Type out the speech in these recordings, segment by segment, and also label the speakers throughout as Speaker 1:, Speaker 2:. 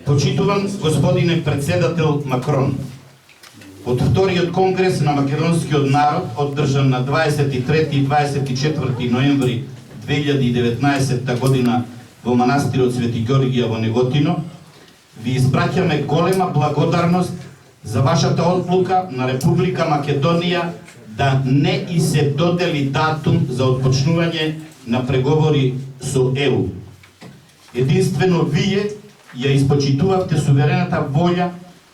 Speaker 1: Почитуван господине председател Макрон, од вториот конгрес на македонскиот народ, одржан на 23 и 24 ноември 2019 година во манастирот Свети Ѓорѓија во Неготино, ви испраќаме голема благодарност за вашата одлука на Република Македонија да не и се додели датум за отпочнување на преговори со ЕУ. Единствено вие ја испочитувавте суверената волја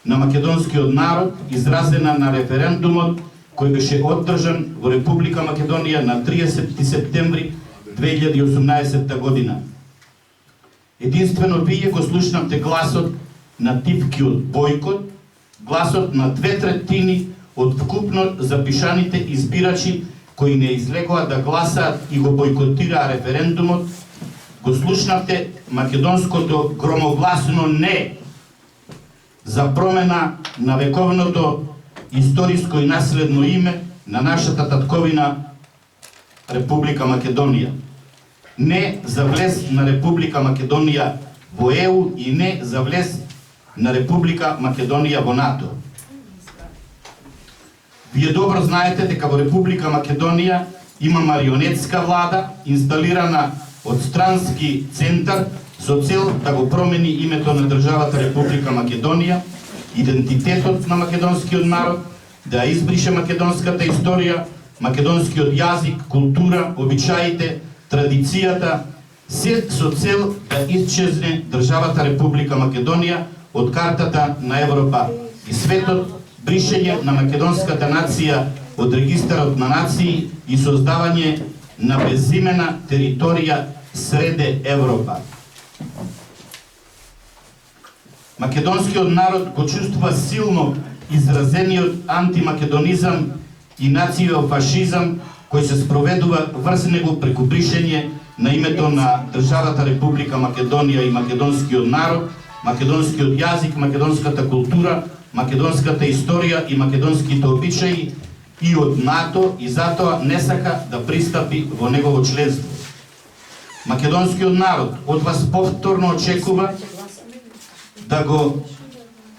Speaker 1: на македонскиот народ, изразена на референдумот кој беше одржан во Република Македонија на 30 септември 2018 година. Единствено вие го слушнавте гласот на тивкиот бојкот, гласот на 2/3 од вкупно запишаните избирачи кои не излегоа да гласаат и го бојкотираа референдумот, го слушнавте македонското громогласно не за промена на вековното историско и наследно име на нашата татковина Република Македонија. Не за влез на Република Македонија во ЕУ и не за влез на Република Македонија во НАТО. Вие добро знаете дека во Република Македонија има марионетска влада, инсталирана од странски центар со цел да го промени името на државата Република Македонија, идентитетот на македонскиот народ, да избрише македонската историја, македонскиот јазик, култура, обичаите, традицијата, се со цел да исчезне државата Република Македонија од картата на Европа и светот, бришење на македонската нација од регистарот на нации и создавање на безимена територија среде Европа. Македонскиот народ го чувствува силно изразениот антимакедонизам и нациофашизам кој се спроведува врз него преку бришење на името на државата Република Македонија и македонскиот народ, македонскиот јазик, македонската култура, македонската историја и македонските обичаи и од НАТО, и затоа не сака да пристапи во негово членство. Македонскиот народ од вас повторно очекува да го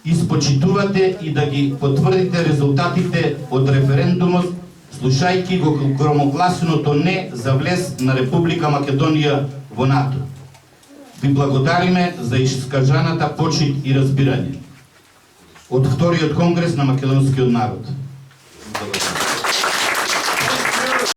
Speaker 1: испочитувате и да ги потврдите резултатите од референдумот, слушајќи го громогласното не за влез на Република Македонија во НАТО. Ви благодариме за искажаната почит и разбирање од вториот конгрес на македонскиот народ.